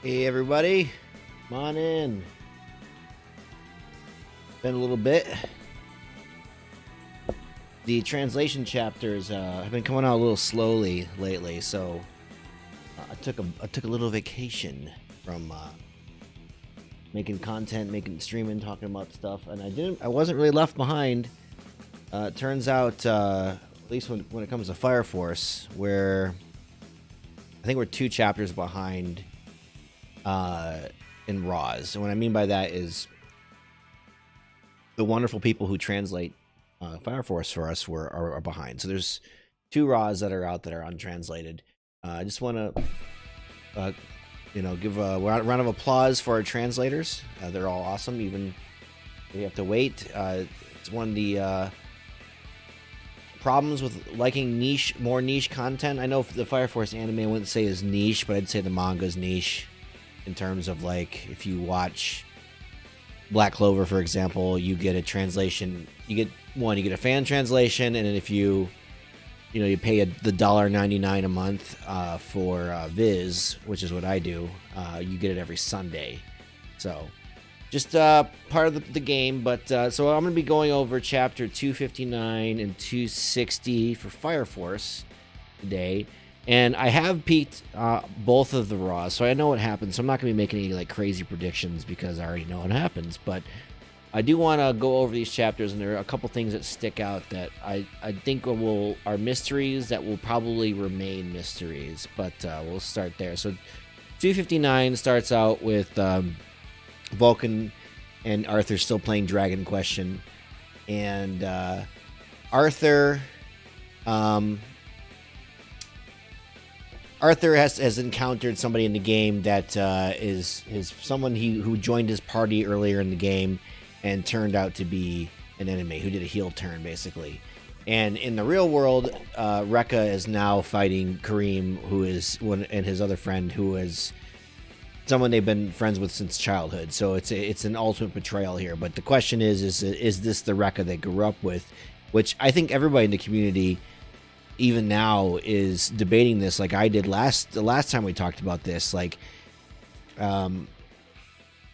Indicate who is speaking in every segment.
Speaker 1: Hey everybody, come on in. Been a little bit. The translation chapters have been coming out a little slowly lately, so I took a little vacation from making content, streaming, talking about stuff, and I wasn't really left behind. It turns out, at least when it comes to Fire Force, where I think we're 2 chapters behind in Raws. And what I mean by that is the wonderful people who translate Fire Force for us are behind. So there's 2 Raws that are out that are untranslated. I just want to give a round of applause for our translators. They're all awesome, even if we have to wait. It's one of the problems with liking more niche content. I know the Fire Force anime I wouldn't say is niche, but I'd say the manga's niche. In terms of, like, if you watch Black Clover, for example, you get a translation. You get a fan translation, and then if you pay the $1.99 a month for Viz, which is what I do, you get it every Sunday. So, just part of the game. But so I'm going to be going over chapter 259 and 260 for Fire Force today. And I have peeked both of the Raws, so I know what happens. So I'm not going to be making any crazy predictions because I already know what happens. But I do want to go over these chapters, and there are a couple things that stick out that I think are mysteries that will probably remain mysteries. But we'll start there. So 259 starts out with Vulcan and Arthur still playing Dragon Question. And Arthur has encountered somebody in the game that is someone who joined his party earlier in the game and turned out to be an enemy who did a heel turn, basically. And in the real world, Rekka is now fighting Kareem, and his other friend, who is someone they've been friends with since childhood. So it's an ultimate betrayal here. But the question is this the Rekka they grew up with? Which I think everybody in the community, even now, is debating this, like I did the last time we talked about this. Like,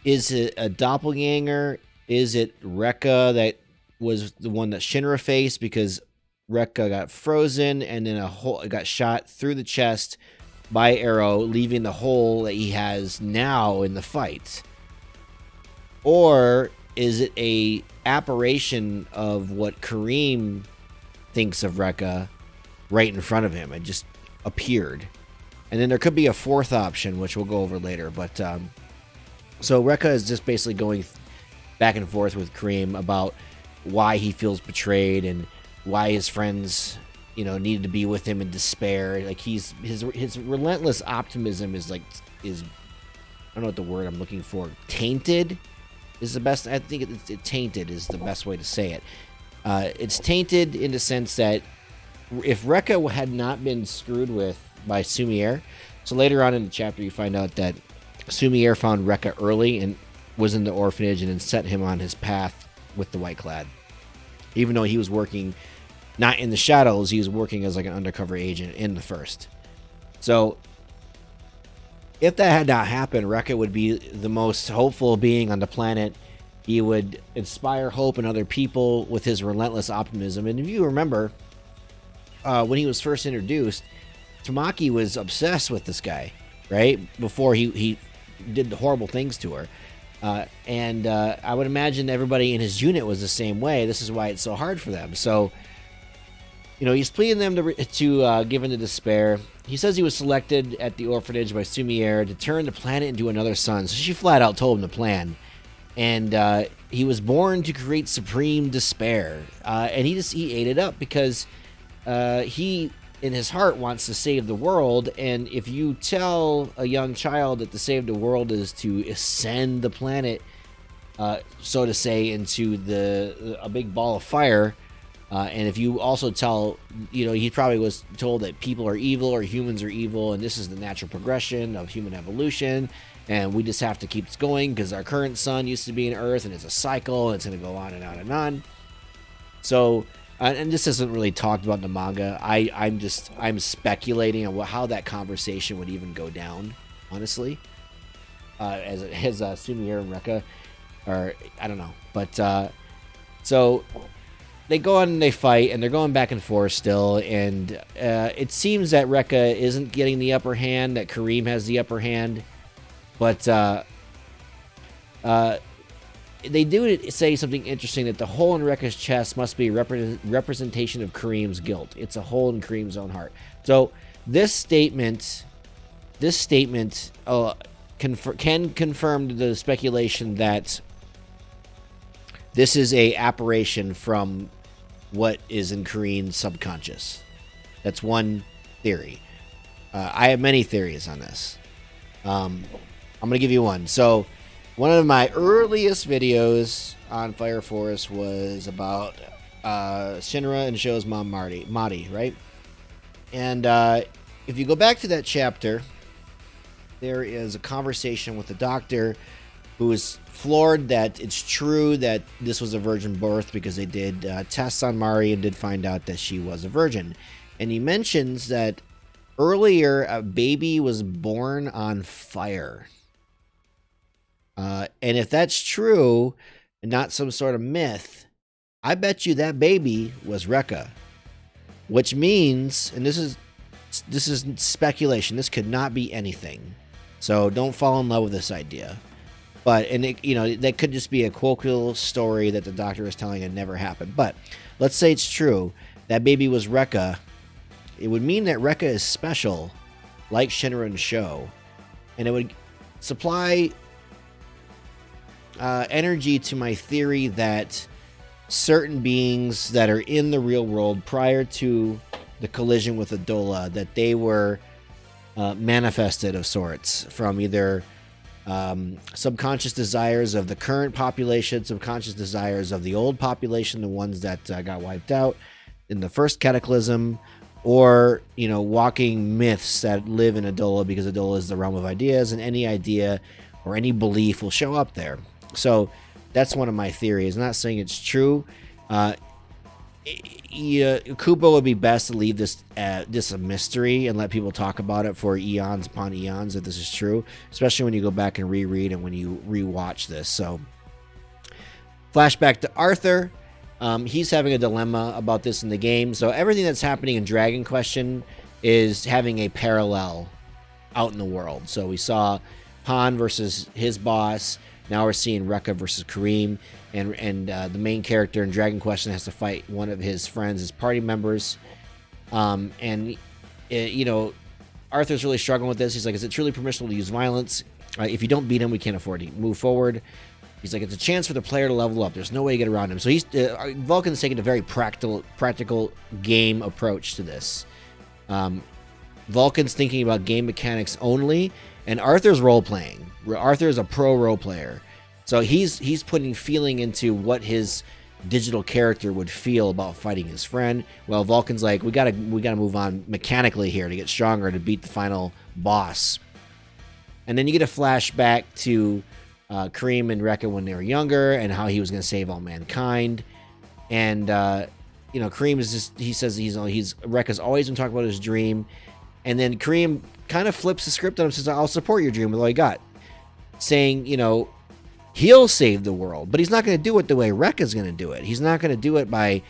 Speaker 1: is it a doppelganger? Is it Rekka that was the one that Shinra faced because Rekka got frozen and then got shot through the chest by arrow, leaving the hole that he has now in the fight? Or is it a apparition of what Kareem thinks of Rekka right in front of him? It just appeared. And then there could be a fourth option, which we'll go over later. But so Rekka is just basically going back and forth with Kareem about why he feels betrayed and why his friends, needed to be with him in despair. Like, his relentless optimism is I don't know what the word I'm looking for. Tainted is the best. I think tainted is the best way to say it. It's tainted in the sense that if Rekka had not been screwed with by Sumier, so later on in the chapter you find out that Sumier found Rekka early and was in the orphanage and then set him on his path with the White Clad. Even though he was working not in the shadows, he was working as like an undercover agent in the first. So if that had not happened, Rekka would be the most hopeful being on the planet. He would inspire hope in other people with his relentless optimism. And if you remember, when he was first introduced, Tamaki was obsessed with this guy, right? Before he did the horrible things to her. And I would imagine everybody in his unit was the same way. This is why it's so hard for them. So, he's pleading them to give in to despair. He says he was selected at the orphanage by Sumier to turn the planet into another sun. So she flat out told him the plan. And he was born to create supreme despair. And he ate it up because he, in his heart, wants to save the world. And if you tell a young child that to save the world is to ascend the planet, so to say, into a big ball of fire, and if you also tell, he probably was told that people are evil or humans are evil, and this is the natural progression of human evolution, and we just have to keep this going because our current sun used to be an Earth, and it's a cycle, and it's going to go on and on and on. So and this isn't really talked about in the manga. I'm speculating on how that conversation would even go down, honestly. as Sumire and Rekka, or I don't know, but so they go on and they fight, and they're going back and forth still, and it seems that Rekka isn't getting the upper hand, that Kareem has the upper hand, but they do say something interesting, that the hole in Rekka's chest must be a representation of Kareem's guilt. It's a hole in Kareem's own heart. So this statement can confirm the speculation that this is a apparition from what is in Kareem's subconscious. That's one theory. I have many theories on this. I'm going to give you one. So one of my earliest videos on Fire Force was about Shinra and Sho's mom, Mari, right? And if you go back to that chapter, there is a conversation with the doctor who is floored that it's true that this was a virgin birth, because they did tests on Mari and did find out that she was a virgin. And he mentions that earlier a baby was born on fire. And if that's true and not some sort of myth, I bet you that baby was Rekka. Which means, and this is speculation, this could not be anything. So don't fall in love with this idea. But, and it, you know, that could just be a colloquial story that the doctor is telling and never happened. But let's say it's true, that baby was Rekka. It would mean that Rekka is special, like Shinra and Sho. And it would supply energy to my theory that certain beings that are in the real world prior to the collision with Adola, that they were manifested of sorts from either subconscious desires of the current population, subconscious desires of the old population, the ones that got wiped out in the first cataclysm, or, you know, walking myths that live in Adola, because Adola is the realm of ideas, and any idea or any belief will show up there. So that's one of my theories. I'm not saying it's true. Kubo would be best to leave this a mystery and let people talk about it for eons upon eons if this is true, especially when you go back and reread and when you rewatch this. So flashback to Arthur. He's having a dilemma about this in the game. So everything that's happening in Dragon Question is having a parallel out in the world. So we saw Han versus his boss. Now we're seeing Rekka versus Kareem, and the main character in Dragon Question has to fight one of his friends, his party members. You know, Arthur's really struggling with this. He's like, is it truly permissible to use violence? If you don't beat him, we can't afford to move forward. He's like, it's a chance for the player to level up. There's no way to get around him. So he's Vulcan's taking a very practical game approach to this. Vulcan's thinking about game mechanics only, and Arthur's role-playing. Arthur is a pro role player. So he's putting feeling into what his digital character would feel about fighting his friend. Well, Vulcan's like, we gotta move on mechanically here to get stronger to beat the final boss. And then you get a flashback to Kareem and Rekka when they were younger, and how he was going to save all mankind. And you know, Kareem is just, he says Rekka's always been talking about his dream. And then Kareem kind of flips the script on him and says, I'll support your dream with all you got. Saying, you know, he'll save the world, but he's not going to do it the way Rekka's going to do it. He's not going to do it by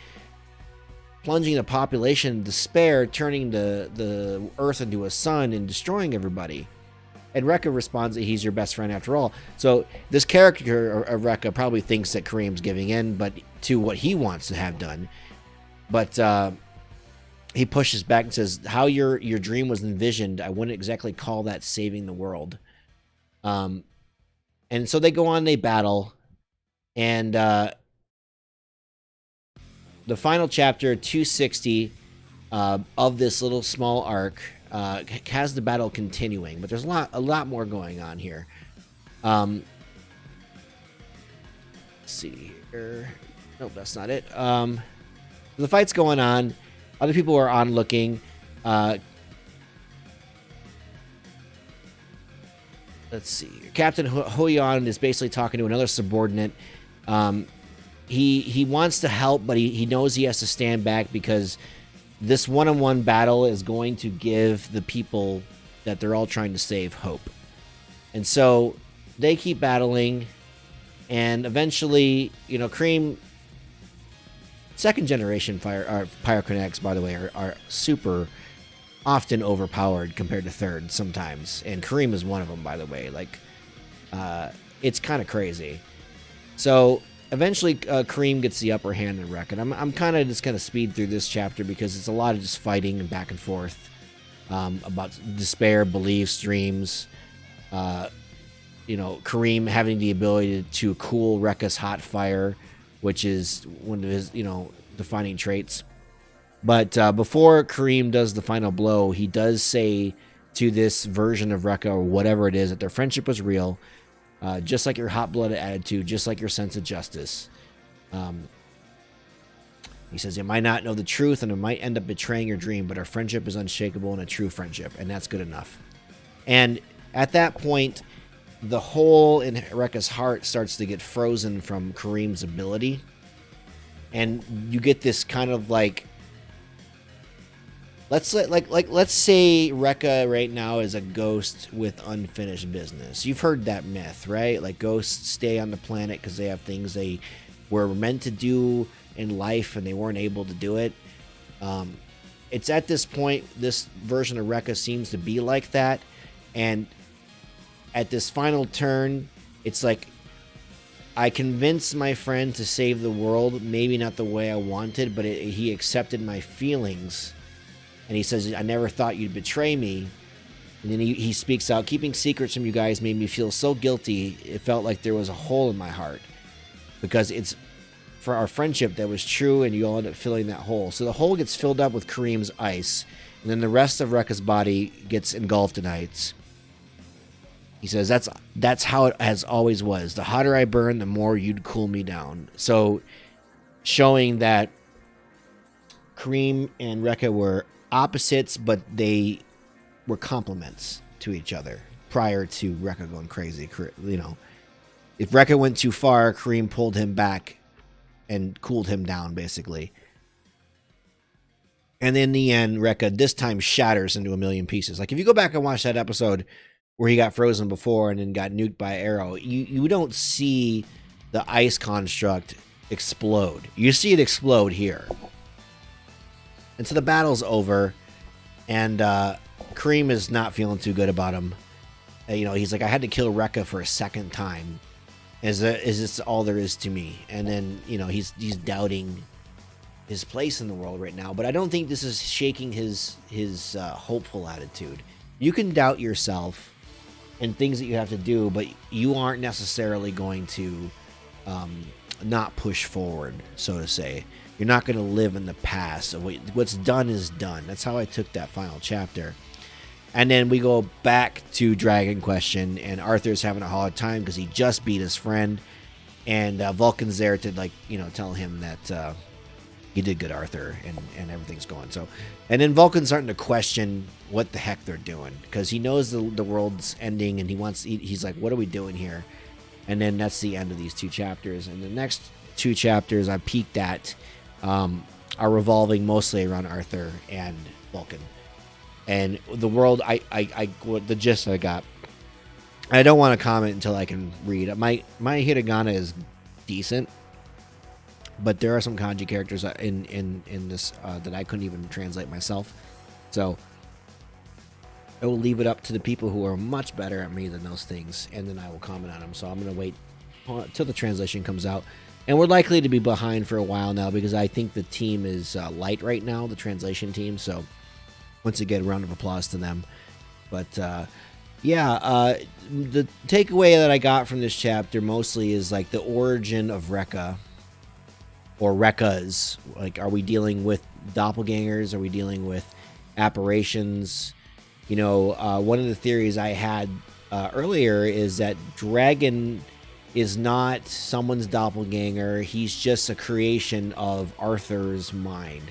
Speaker 1: plunging the population in despair, turning the earth into a sun and destroying everybody. And Rekka responds that he's your best friend after all. So this character of Rekka probably thinks that Kareem's giving in, but to what he wants to have done. But he pushes back and says, how your dream was envisioned, I wouldn't exactly call that saving the world. And so they go on, they battle, and the final chapter, 260, of this little small arc has the battle continuing, but there's a lot more going on here. Let's see here. Nope, that's not it. The fight's going on. Other people are onlooking. Let's see. Captain Huyan is basically talking to another subordinate. He wants to help, but he knows he has to stand back because this one-on-one battle is going to give the people that they're all trying to save hope. And so they keep battling, and eventually, Cream, second generation pyrokinetics, by the way, are super often overpowered compared to third sometimes, and Kareem is one of them, by the way. Like, it's kind of crazy. So eventually, Kareem gets the upper hand in Rekka. I'm kind of just going to speed through this chapter because it's a lot of just fighting and back and forth about despair, beliefs, dreams. Kareem having the ability to cool Rekka's hot fire, which is one of his, defining traits. But before Kareem does the final blow, he does say to this version of Rekka, or whatever it is, that their friendship was real, just like your hot-blooded attitude, just like your sense of justice. He says, you might not know the truth, and it might end up betraying your dream, but our friendship is unshakable and a true friendship, and that's good enough. And at that point, the hole in Rekka's heart starts to get frozen from Kareem's ability. And you get this kind of like, let's say Rekka right now is a ghost with unfinished business. You've heard that myth, right? Like, ghosts stay on the planet because they have things they were meant to do in life and they weren't able to do it. It's at this point, this version of Rekka seems to be like that. And at this final turn, it's like, I convinced my friend to save the world, maybe not the way I wanted, but he accepted my feelings. And he says, I never thought you'd betray me. And then he speaks out, keeping secrets from you guys made me feel so guilty. It felt like there was a hole in my heart. Because it's for our friendship that was true, and you all end up filling that hole. So the hole gets filled up with Kareem's ice. And then the rest of Rekka's body gets engulfed in ice. He says, that's how it has always was. The hotter I burn, the more you'd cool me down. So showing that Kareem and Rekka were opposites, but they were complements to each other prior to Rekka going crazy. If Rekka went too far, Kareem pulled him back and cooled him down, basically. And in the end, Rekka this time shatters into a million pieces. Like, if you go back and watch that episode where he got frozen before and then got nuked by Arrow, you don't see the ice construct explode. You see it explode here. And so the battle's over, and Kareem is not feeling too good about him. He's like, I had to kill Rekka for a second time. Is this all there is to me? And then, he's doubting his place in the world right now. But I don't think this is shaking his hopeful attitude. You can doubt yourself and things that you have to do, but you aren't necessarily going to not push forward, so to say. You're not going to live in the past. What's done is done. That's how I took that final chapter. And then we go back to Dragon Question, and Arthur's having a hard time because he just beat his friend, and Vulcan's there to tell him that he did good, Arthur, and everything's going. So, and then Vulcan's starting to question what the heck they're doing, because he knows the world's ending, and he's like, what are we doing here? And then that's the end of these two chapters. And the next two chapters I peeked at are revolving mostly around Arthur and Vulcan. And the world, the gist I got. I don't want to comment until I can read. My hiragana is decent, but there are some kanji characters in this that I couldn't even translate myself. So I will leave it up to the people who are much better at me than those things, and then I will comment on them. So I'm going to wait till the translation comes out. And we're likely to be behind for a while now because I think the team is light right now, the translation team. So once again, round of applause to them. But the takeaway that I got from this chapter mostly is like the origin of Rekka, or Rekkas. Like, are we dealing with doppelgangers? Are we dealing with apparitions? One of the theories I had earlier is that Dragon is not someone's doppelganger. He's just a creation of Arthur's mind.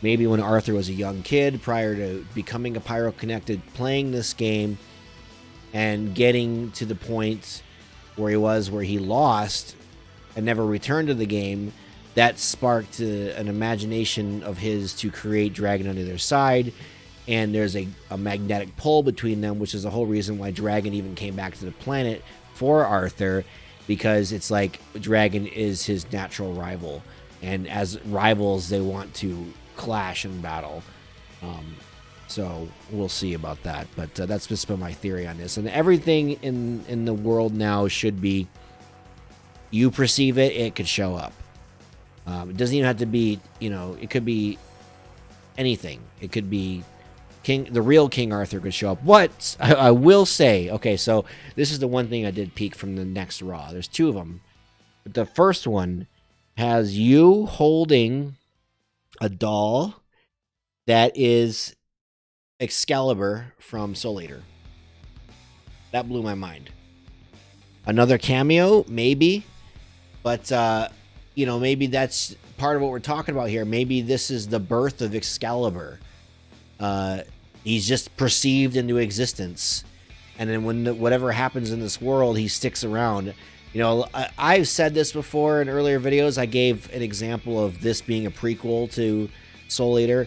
Speaker 1: Maybe when Arthur was a young kid, prior to becoming a pyroconnected, playing this game and getting to the point where he lost and never returned to the game, that sparked an imagination of his to create Dragon on their side. And there's a magnetic pull between them, which is the whole reason why Dragon even came back to the planet for Arthur, because it's like Dragon is his natural rival, and as rivals they want to clash in battle. So we'll see about that, but that's just been my theory on this. And everything in the world now should be, you perceive it, it could show up. It doesn't even have to be, it could be anything. It could be the real King Arthur could show up. What I will say, okay, so this is the one thing I did peek from the next Raw. There's two of them. But the first one has you holding a doll that is Excalibur from Soul Eater. That blew my mind. Another cameo, maybe. But, maybe that's part of what we're talking about here. Maybe this is the birth of Excalibur. He's just perceived into existence. And then when whatever happens in this world, he sticks around. I've said this before in earlier videos. I gave an example of this being a prequel to Soul Eater.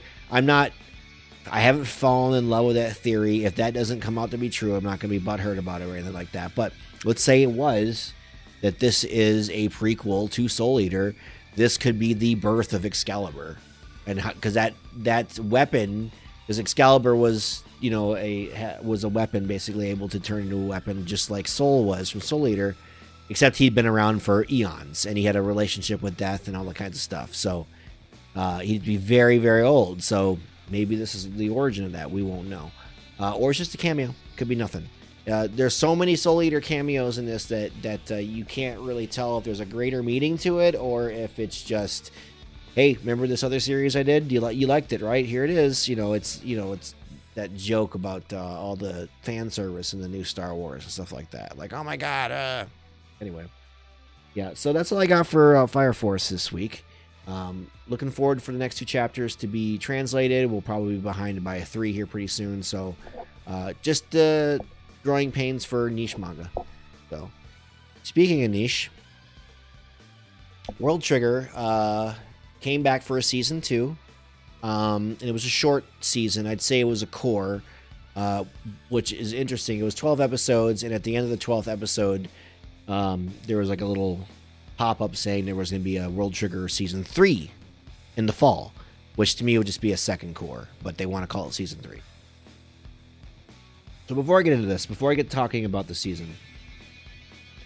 Speaker 1: I haven't fallen in love with that theory. If that doesn't come out to be true, I'm not going to be butthurt about it or anything like that. But let's say it was, that this is a prequel to Soul Eater. This could be the birth of Excalibur. And because that weapon, because Excalibur was, was a weapon, basically able to turn into a weapon just like Soul was from Soul Eater, except he'd been around for eons and he had a relationship with death and all that kinds of stuff. So he'd be very, very old. So maybe this is the origin of that. We won't know. Or it's just a cameo. Could be nothing. There's so many Soul Eater cameos in this that you can't really tell if there's a greater meaning to it or if it's just, hey, remember this other series I did? You liked it, right? Here it is. It's that joke about all the fan service in the new Star Wars and stuff like that. Like, oh my God. Anyway, yeah. So that's all I got for Fire Force this week. Looking forward for the next two chapters to be translated. We'll probably be behind by a 3 here pretty soon. So just growing pains for niche manga. So speaking of niche, World Trigger came back for a season 2. And it was a short season. I'd say it was a core, which is interesting. It was 12 episodes, and at the end of the 12th episode, there was like a little pop-up saying there was going to be a World Trigger season 3 in the fall, which to me would just be a second core, but they want to call it season 3. So before I get into this, before I get talking about the season,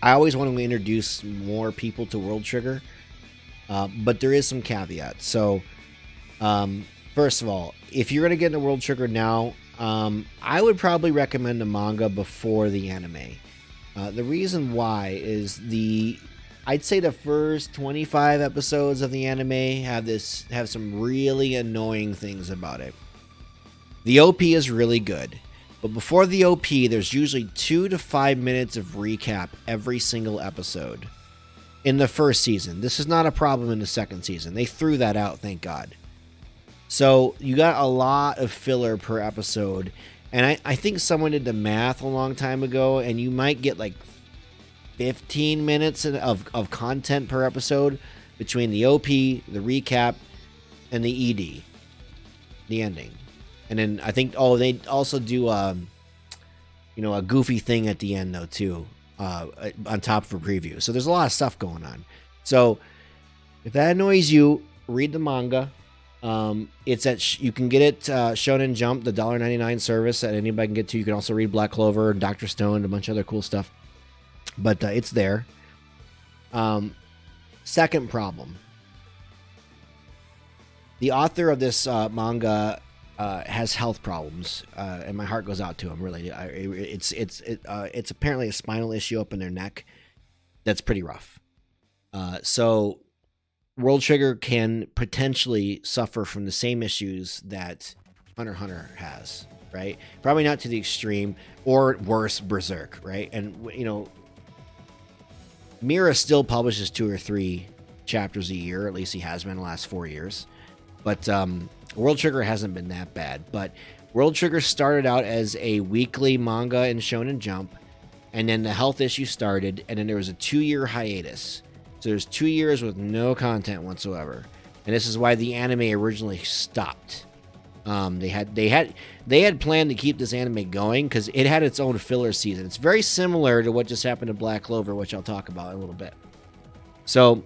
Speaker 1: I always want to introduce more people to World Trigger, but there is some caveats. So first of all, if you're going to get into World Trigger now, I would probably recommend the manga before the anime. The reason why is I'd say the first 25 episodes of the anime have some really annoying things about it. The OP is really good, but before the OP, there's usually 2 to 5 minutes of recap every single episode in the first season. This is not a problem in the second season. They threw that out, thank God. So you got a lot of filler per episode, and I think someone did the math a long time ago, and you might get like 15 minutes of content per episode between the OP, the recap, and the ED, the ending. And then I think, they also do a goofy thing at the end though too, on top of a preview. So there's a lot of stuff going on. So if that annoys you, read the manga. It's you can get it Shonen Jump, the $1.99 service that anybody can get to. You can also read Black Clover and Dr. Stone and a bunch of other cool stuff. But it's there. Second problem. The author of this manga has health problems, and my heart goes out to him. Really, it's apparently a spinal issue up in their neck that's pretty rough. So World Trigger can potentially suffer from the same issues that Hunter x Hunter has, right? Probably not to the extreme, or worse, Berserk, right? And Mira still publishes 2 or 3 chapters a year. At least he has been the last 4 years. But World Trigger hasn't been that bad. But World Trigger started out as a weekly manga in Shonen Jump, and then the health issue started, and then there was a 2-year hiatus. So there's 2 years with no content whatsoever. And this is why the anime originally stopped. They had planned to keep this anime going because it had its own filler season. It's very similar to what just happened to Black Clover, which I'll talk about in a little bit. So,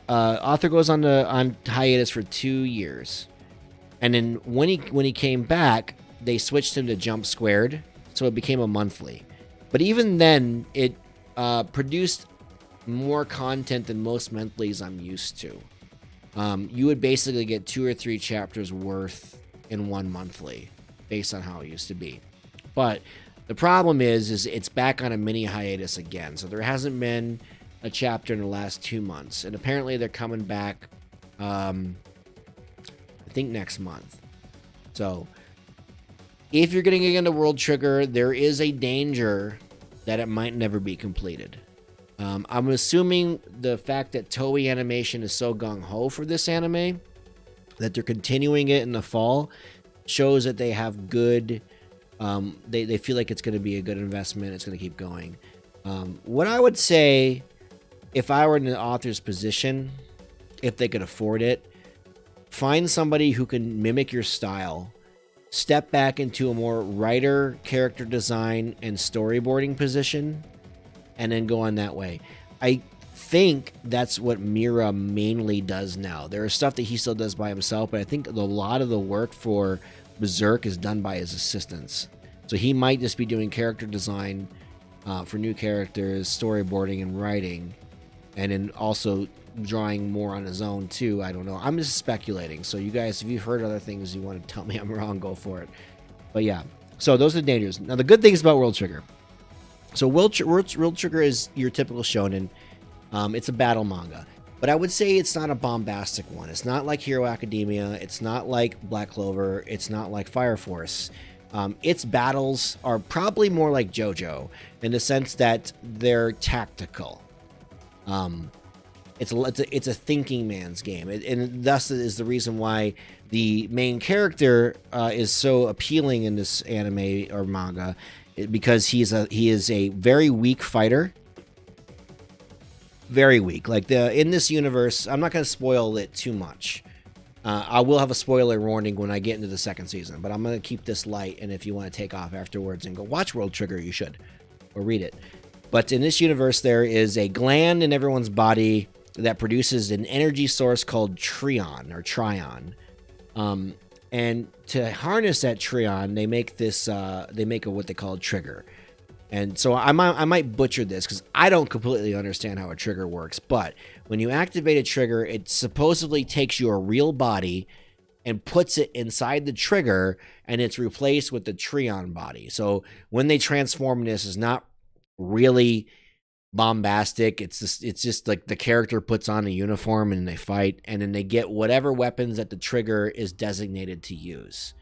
Speaker 1: author goes on hiatus for 2 years, and then when he came back, they switched him to Jump Squared, so it became a monthly. But even then, it produced more content than most monthlies I'm used to. You would basically get 2 or 3 chapters worth in one monthly, based on how it used to be. But the problem is it's back on a mini hiatus again. So there hasn't been a chapter in the last 2 months, and apparently they're coming back. I think next month. So if you're getting into World Trigger, there is a danger that it might never be completed. I'm assuming the fact that Toei Animation is so gung-ho for this anime, that they're continuing it in the fall, shows that they have good, they feel like it's going to be a good investment. It's going to keep going. What I would say, if I were in the author's position, if they could afford it, find somebody who can mimic your style, step back into a more writer, character design, and storyboarding position, and then go on that way. I think that's what Mira mainly does now. There is stuff that he still does by himself, but I think a lot of the work for Berserk is done by his assistants. So he might just be doing character design for new characters, storyboarding and writing, and then also drawing more on his own too. I don't know. I'm just speculating. So you guys, if you've heard other things you want to tell me I'm wrong, go for it. But yeah, so those are the dangers. Now the good things about World Trigger. So World Trigger is your typical shonen. It's a battle manga. But I would say it's not a bombastic one. It's not like Hero Academia. It's not like Black Clover. It's not like Fire Force. Its battles are probably more like JoJo in the sense that they're tactical. It's a thinking man's game, and thus is the reason why the main character is so appealing in this anime or manga, because he is a very weak fighter, very weak. Like in this universe, I'm not going to spoil it too much. I will have a spoiler warning when I get into the second season, but I'm going to keep this light. And if you want to take off afterwards and go watch World Trigger, you should, or read it. But in this universe, there is a gland in everyone's body that produces an energy source called Trion. And to harness that Trion, they make what they call a trigger. And so I might butcher this because I don't completely understand how a trigger works. But when you activate a trigger, it supposedly takes your real body and puts it inside the trigger, and it's replaced with the Trion body. So when they transform, this is not really bombastic. It's just like the character puts on a uniform and they fight, and then they get whatever weapons that the trigger is designated to use.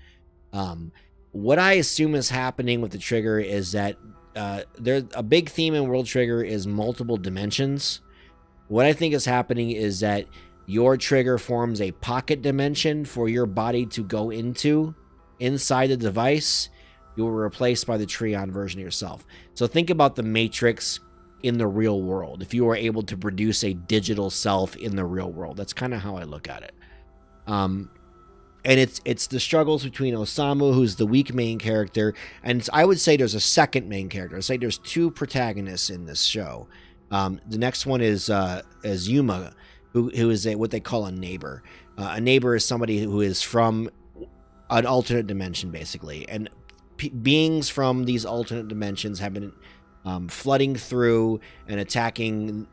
Speaker 1: What I assume is happening with the trigger is that there's a big theme in World Trigger is multiple dimensions. What I think is happening is that your trigger forms a pocket dimension for your body to go into inside the device. You will replaced by the Trion version of yourself. So think about the Matrix in the real world. If you were able to produce a digital self in the real world, that's kind of how I look at it. And it's the struggles between Osamu, who's the weak main character, and I would say there's a second main character. I'd say there's 2 protagonists in this show. The next one is Yuma, who is what they call a neighbor. A neighbor is somebody who is from an alternate dimension, basically, and beings from these alternate dimensions have been flooding through and attacking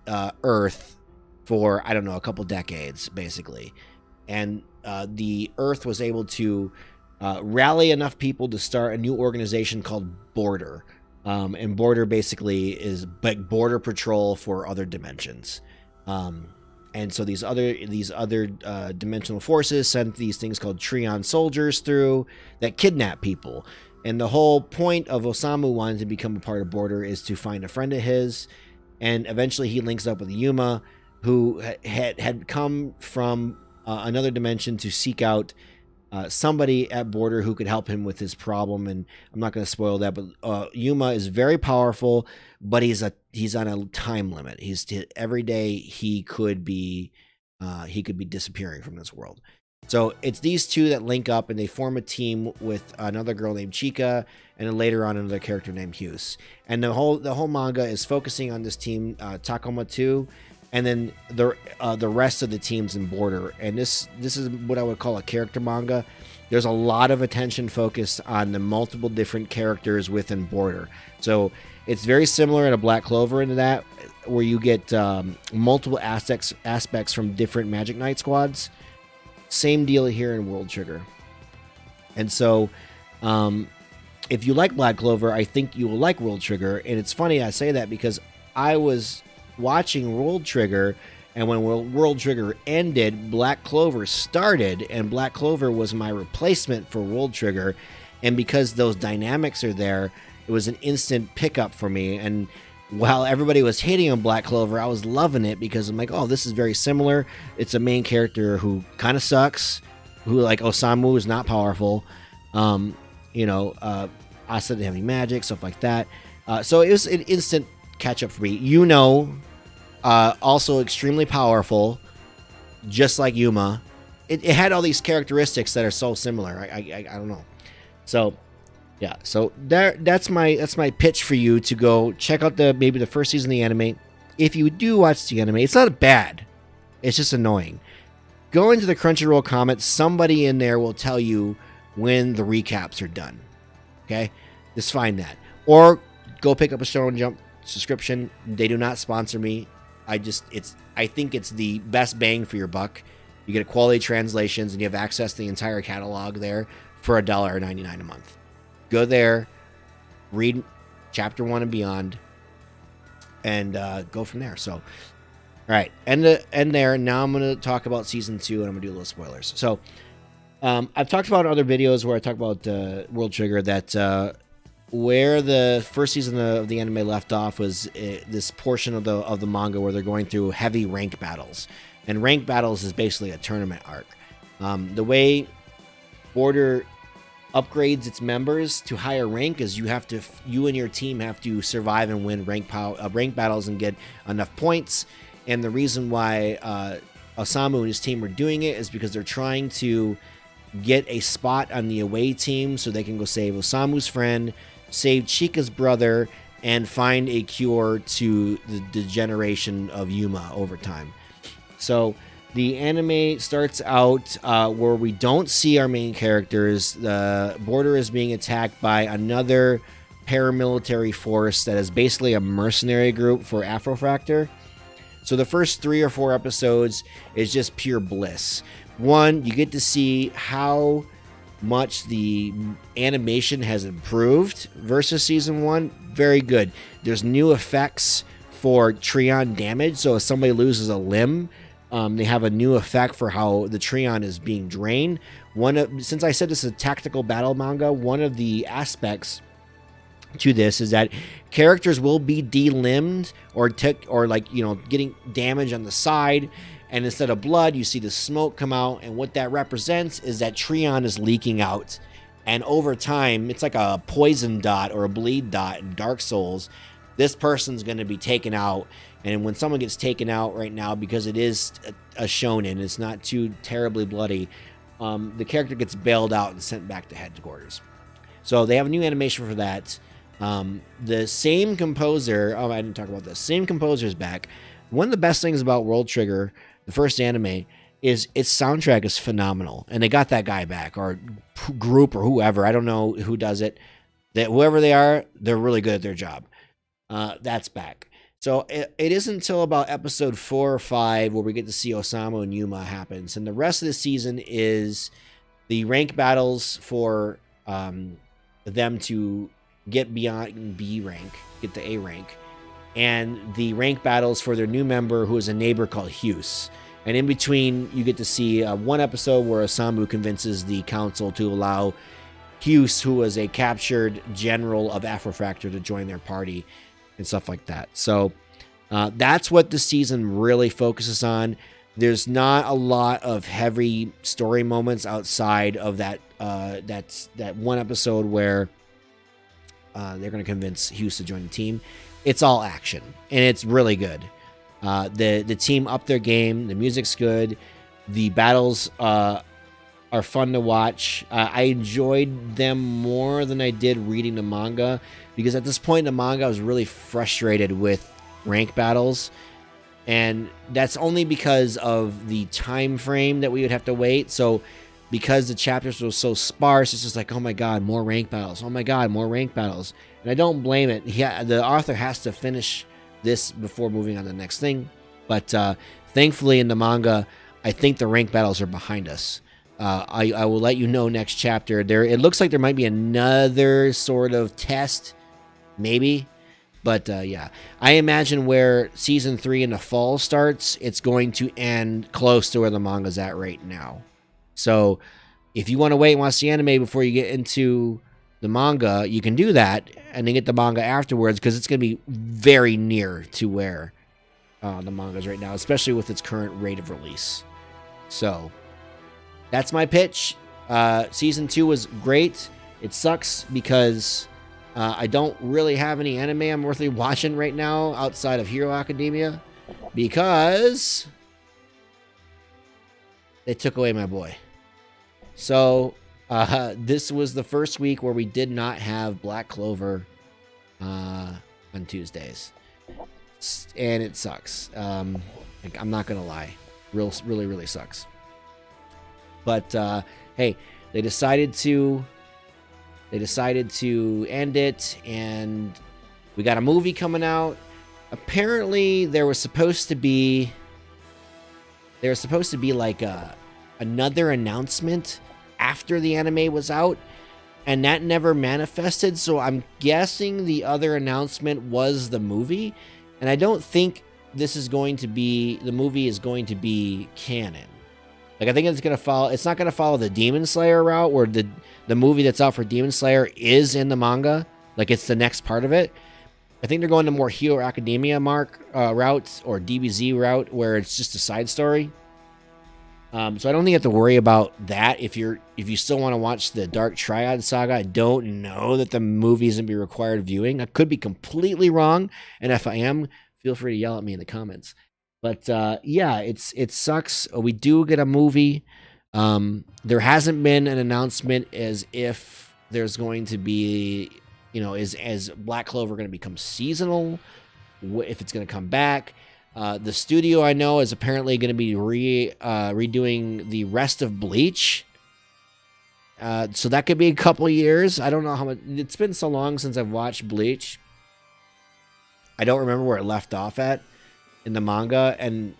Speaker 1: Earth for, I don't know, a couple decades, basically. And the Earth was able to rally enough people to start a new organization called Border. And Border basically is border patrol for other dimensions. And so these other dimensional forces sent these things called Trion soldiers through that kidnap people. And the whole point of Osamu wanting to become a part of Border is to find a friend of his. And eventually he links up with Yuma, who had come from another dimension to seek out somebody at Border who could help him with his problem. And I'm not going to spoil that, but Yuma is very powerful, but he's on a time limit. Every day he could be disappearing from this world. So it's these two that link up and they form a team with another girl named Chika, and then later on another character named Hughes. And the whole manga is focusing on this team, Takuma 2, and then the rest of the teams in Border. And this is what I would call a character manga. There's a lot of attention focused on the multiple different characters within Border. So it's very similar to Black Clover into that, where you get multiple aspects from different Magic Knight squads. Same deal here in World Trigger. And so if you like Black Clover, I think you will like World Trigger. And it's funny I say that because I was watching World Trigger, and when World Trigger ended, Black Clover started, and Black Clover was my replacement for World Trigger. And because those dynamics are there, it was an instant pickup for me. And while everybody was hating on Black Clover, I was loving it because I'm like, oh, this is very similar. It's a main character who kind of sucks, who, like, Osamu is not powerful. Asa didn't have any magic, stuff like that. So it was an instant catch up for me. Also extremely powerful, just like Yuma. It had all these characteristics that are so similar. I don't know. So yeah, so that's my pitch for you to go check out maybe the first season of the anime. If you do watch the anime, it's not bad. It's just annoying. Go into the Crunchyroll comments. Somebody in there will tell you when the recaps are done. Okay? Just find that. Or go pick up a Shonen Jump subscription. They do not sponsor me. I think it's the best bang for your buck. You get quality translations and you have access to the entire catalog there for $1.99 a month. Go there, read chapter 1 and beyond, and go from there. So, all right, end there. Now I'm going to talk about season 2, and I'm going to do a little spoilers. So, I've talked about in other videos where I talk about World Trigger that where the first season of the anime left off was this portion of the manga where they're going through heavy rank battles, and rank battles is basically a tournament arc. The way Border upgrades its members to higher rank is you and your team have to survive and win rank battles and get enough points. And the reason why Osamu and his team are doing it is because they're trying to get a spot on the away team so they can go save Osamu's friend, save Chika's brother, and find a cure to the degeneration of Yuma over time. So the anime starts out where we don't see our main characters. The Border is being attacked by another paramilitary force that is basically a mercenary group for Afrofractor. So the first 3 or 4 episodes is just pure bliss. One, you get to see how much the animation has improved versus season 1. Very good. There's new effects for Treon damage. So if somebody loses a limb, they have a new effect for how the Treon is being drained. Since I said this is a tactical battle manga, one of the aspects to this is that characters will be delimbed or getting damage on the side, and instead of blood, you see the smoke come out, and what that represents is that Treon is leaking out, and over time, it's like a poison dot or a bleed dot in Dark Souls. This person's going to be taken out. And when someone gets taken out right now, because it is a shonen, it's not too terribly bloody, the character gets bailed out and sent back to headquarters. So they have a new animation for that. The same composer, I didn't talk about this, same composer is back. One of the best things about World Trigger, the first anime, is its soundtrack is phenomenal. And they got that guy back, or group, or whoever. I don't know who does it. Whoever they are, they're really good at their job. That's back. So it isn't until about episode 4 or 5 where we get to see Osamu and Yuma happens. And the rest of the season is the rank battles for them to get beyond B rank, get to A rank, and the rank battles for their new member who is a neighbor called Hughes. And in between, you get to see one episode where Osamu convinces the council to allow Hughes, who was a captured general of Afrofractor, to join their party and stuff like that. So that's what the season really focuses on. There's not a lot of heavy story moments outside of that one episode where they're going to convince Hughes to join the team. It's all action, and it's really good. The team upped their game. The music's good. The battles are fun to watch. I enjoyed them more than I did reading the manga, because at this point in the manga I was really frustrated with rank battles, and that's only because of the time frame that we would have to wait. So because the chapters were so sparse, it's just like, oh my god, more rank battles, oh my god, more rank battles. And I don't blame it. Yeah, the author has to finish this before moving on to the next thing. But thankfully in the manga, I think the rank battles are behind us. I will let you know next chapter. It looks like there might be another sort of test, maybe. But yeah, I imagine where season 3 in the fall starts, it's going to end close to where the manga's at right now. So if you want to wait and watch the anime before you get into the manga, you can do that and then get the manga afterwards, because it's going to be very near to where the manga is right now, especially with its current rate of release. So that's my pitch. Season 2 was great. It sucks because I don't really have any anime I'm worthly watching right now outside of Hero Academia, because they took away my boy. So this was the first week where we did not have Black Clover on Tuesdays, and it sucks. I'm not gonna lie, really sucks. But hey, they decided to end it, and we got a movie coming out. Apparently, there was supposed to be like another announcement after the anime was out, and that never manifested. So I'm guessing the other announcement was the movie, and I don't think the movie is going to be canon. Like, I think it's not gonna follow the Demon Slayer route, where the movie that's out for Demon Slayer is in the manga. Like, it's the next part of it. I think they're going to more Hero Academia route, or DBZ route, where it's just a side story. So I don't think you have to worry about that if you still want to watch the Dark Triad Saga. I don't know that the movie is going to be required viewing. I could be completely wrong, and if I am, feel free to yell at me in the comments. But yeah, it sucks. We do get a movie. There hasn't been an announcement as if there's going to be, is Black Clover going to become seasonal, if it's going to come back. The studio, I know, is apparently going to be redoing the rest of Bleach. So that could be a couple years. I don't know how much. It's been so long since I've watched Bleach. I don't remember where it left off at in the manga. And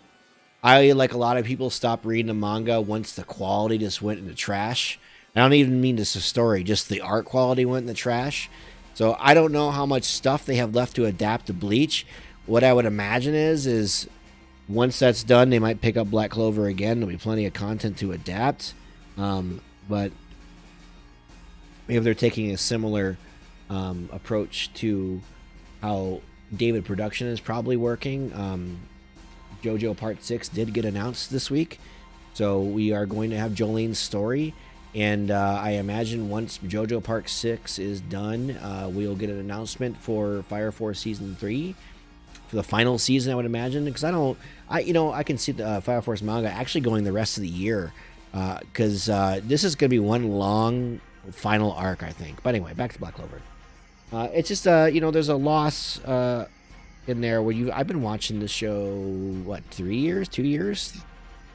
Speaker 1: I, like a lot of people, stopped reading the manga once the quality just went in the trash. I don't even mean just the story, just the art quality went in the trash. So I don't know how much stuff they have left to adapt to Bleach. What I would imagine is once that's done, they might pick up Black Clover again. There'll be plenty of content to adapt. But maybe they're taking a similar approach to how David Production is probably working. JoJo Part 6 did get announced this week. So we are going to have Jolene's story. And I imagine once JoJo Part 6 is done, we'll get an announcement for Fire Force Season 3. For the final season, I would imagine, because I can see the Fire Force manga actually going the rest of the year, because this is going to be one long final arc, I think. But anyway, back to Black Clover. It's just there's a loss in there where I've been watching this show 2 years,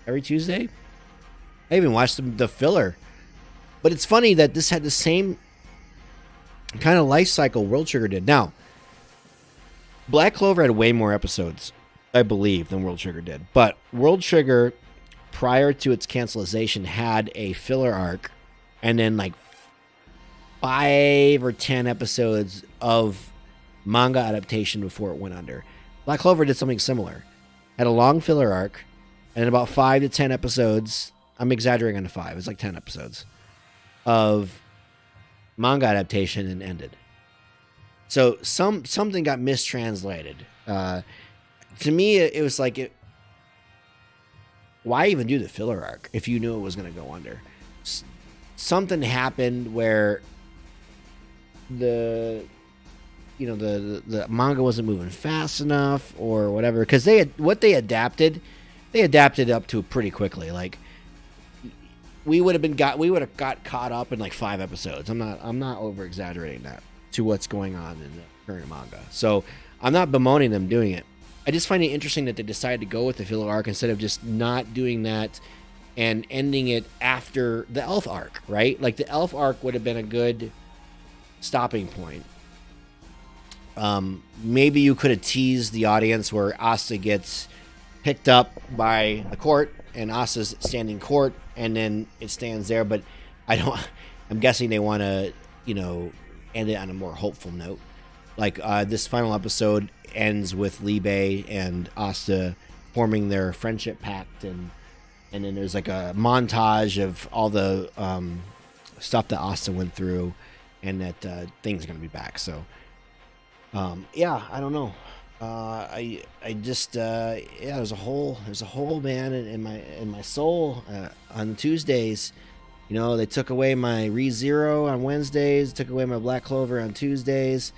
Speaker 1: every Tuesday. I even watched the filler, but it's funny that this had the same kind of life cycle World Trigger did. Now, Black Clover had way more episodes, I believe, than World Trigger did. But World Trigger, prior to its cancellation, had a filler arc, and then like 5 or 10 episodes of manga adaptation before it went under. Black Clover did something similar. Had a long filler arc, and about 5 to 10 episodes, I'm exaggerating on the 5, it's like 10 episodes, of manga adaptation, and ended. So something got mistranslated. To me, it was like, why even do the filler arc if you knew it was going to go under? Something happened where the manga wasn't moving fast enough or whatever. Because they adapted up to pretty quickly. Like, we would have got caught up in like 5 episodes. I'm not over exaggerating that to what's going on in the current manga. So I'm not bemoaning them doing it. I just find it interesting that they decided to go with the filler arc instead of just not doing that and ending it after the elf arc, right? Like the elf arc would have been a good stopping point. Maybe you could have teased the audience where Asta gets picked up by the court and Asta's standing court, and then it stands there. But I'm guessing they want to, end it on a more hopeful note. Like this final episode ends with Libe and Asta forming their friendship pact, and then there's like a montage of all the stuff that Asta went through, and that things are gonna be back. So yeah, I don't know. I just there's a hole man in my soul on Tuesdays. They took away my ReZero on Wednesdays, took away my Black Clover on Tuesdays.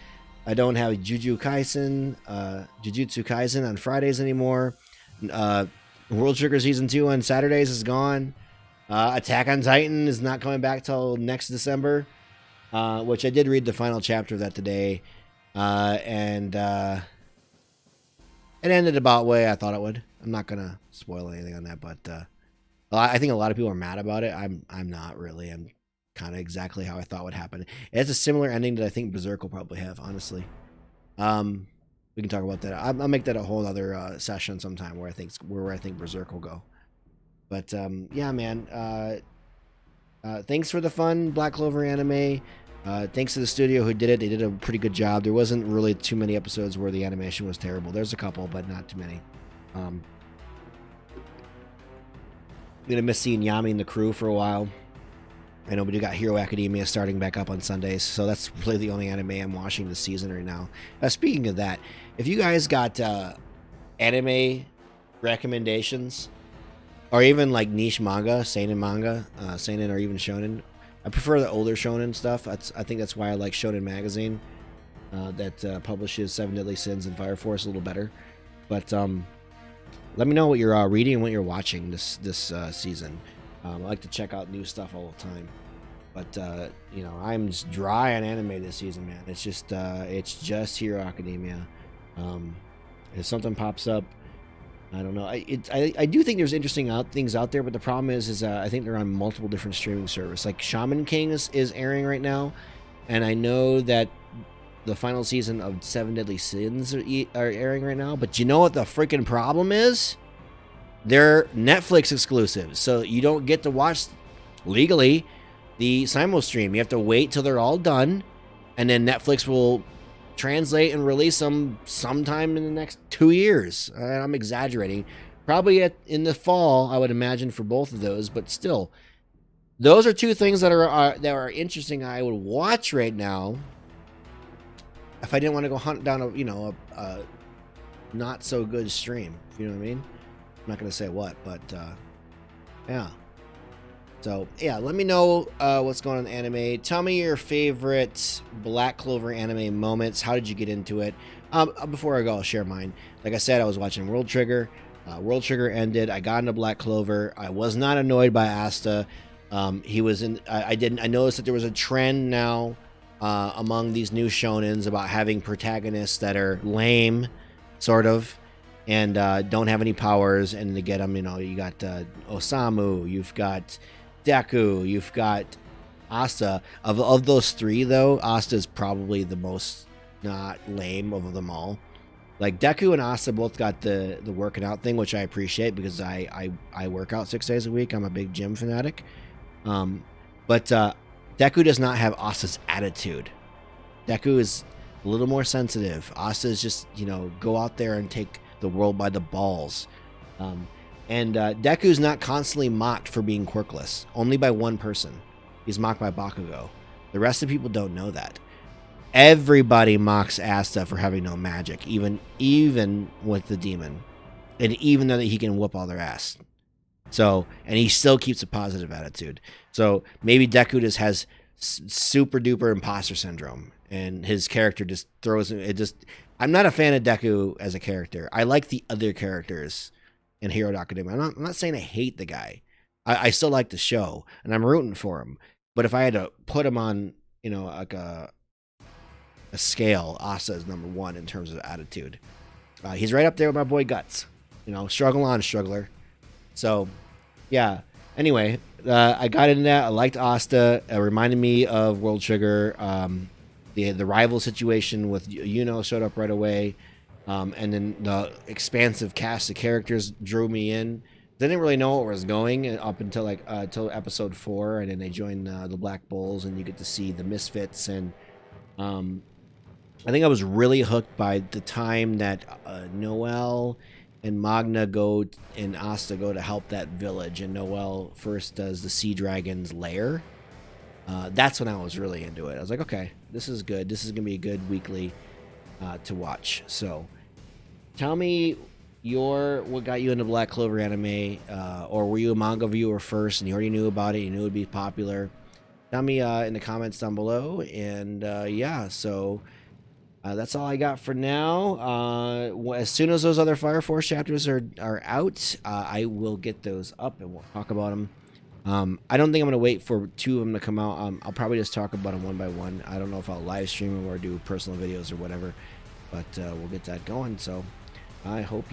Speaker 1: I don't have Jujutsu Kaisen on Fridays anymore. World Trigger Season 2 on Saturdays is gone. Attack on Titan is not coming back till next December, which I did read the final chapter of that today. And it ended about the way I thought it would. I'm not going to spoil anything on that, but I think a lot of people are mad about it. I'm not really. I'm kind of exactly how I thought would happen. It has a similar ending that I think Berserk will probably have, honestly. We can talk about that. I'll make that a whole other session sometime where I think Berserk will go. But yeah, man. Thanks for the fun Black Clover anime. Thanks to the studio who did it. They did a pretty good job. There wasn't really too many episodes where the animation was terrible. There's a couple, but not too many. I'm gonna miss seeing Yami and the crew for a while. I know we got Hero Academia starting back up on Sundays, so that's really the only anime I'm watching this season right now. Speaking of that, if you guys got anime recommendations, or even like niche manga, seinen or even shonen, I prefer the older shonen stuff. I think that's why I like Shonen Magazine, that publishes Seven Deadly Sins and Fire Force a little better. But let me know what you're reading and what you're watching this season. I like to check out new stuff all the time, but I'm just dry on anime this season, man. It's just Hero Academia. If something pops up, I don't know. I do think there's interesting things out there, but the problem is I think they're on multiple different streaming services. Like Shaman King is airing right now, and I know that the final season of Seven Deadly Sins are airing right now. But you know what the freaking problem is? They're Netflix exclusives, so you don't get to watch legally the simul stream. You have to wait till they're all done, and then Netflix will translate and release them sometime in the next 2 years. I'm exaggerating. Probably in the fall, I would imagine, for both of those, but still. Those are two things that are interesting I would watch right now if I didn't want to go hunt down a not so good stream. You know what I mean? I'm not going to say what, but yeah. So, yeah, let me know what's going on in anime. Tell me your favorite Black Clover anime moments. How did you get into it? Before I go, I'll share mine. Like I said, I was watching World Trigger. World Trigger ended. I got into Black Clover. I was not annoyed by Asta. He was in. I noticed that there was a trend now among these new shonens about having protagonists that are lame, sort of, and don't have any powers. And to get them, you got Osamu. You've got Deku, you've got Asta. Of those three, though, Asta is probably the most not lame of them all. Like Deku and Asta both got the working out thing, which I appreciate because I work out 6 days a week. I'm a big gym fanatic. But Deku does not have Asta's attitude. Deku is a little more sensitive. Asta is just, go out there and take the world by the balls. And Deku's not constantly mocked for being quirkless. Only by one person. He's mocked by Bakugo. The rest of the people don't know that. Everybody mocks Asta for having no magic, even with the demon. And even though he can whoop all their ass. So, and he still keeps a positive attitude. So maybe Deku just has super duper imposter syndrome. And his character just throws it. I'm not a fan of Deku as a character. I like the other characters in Hero Academia. I'm not saying I hate the guy. I still like the show, and I'm rooting for him. But if I had to put him on, you know, like a scale, Asta is number one in terms of attitude. He's right up there with my boy Guts. You know, struggle on, struggler. So, yeah. Anyway, I got into that. I liked Asta. It reminded me of World Sugar. The rival situation with Yuno showed up right away. And then the expansive cast of characters drew me in. They didn't really know where it was going up until until episode 4, and then they joined the Black Bulls, and you get to see the Misfits. And I think I was really hooked by the time that Noel and Magna go and Asta go to help that village, and Noel first does the Sea Dragon's lair. That's when I was really into it. I was like, okay, this is good. This is gonna be a good weekly to watch. So, tell me what got you into Black Clover anime, or were you a manga viewer first and you already knew about it? You knew it'd be popular. Tell me in the comments down below. And yeah, so. That's all I got for now. As soon as those other Fire Force chapters are out, I will get those up and we'll talk about them. I don't think I'm going to wait for 2 of them to come out. I'll probably just talk about them one by one. I don't know if I'll live stream them or do personal videos or whatever, but we'll get that going. So I hope you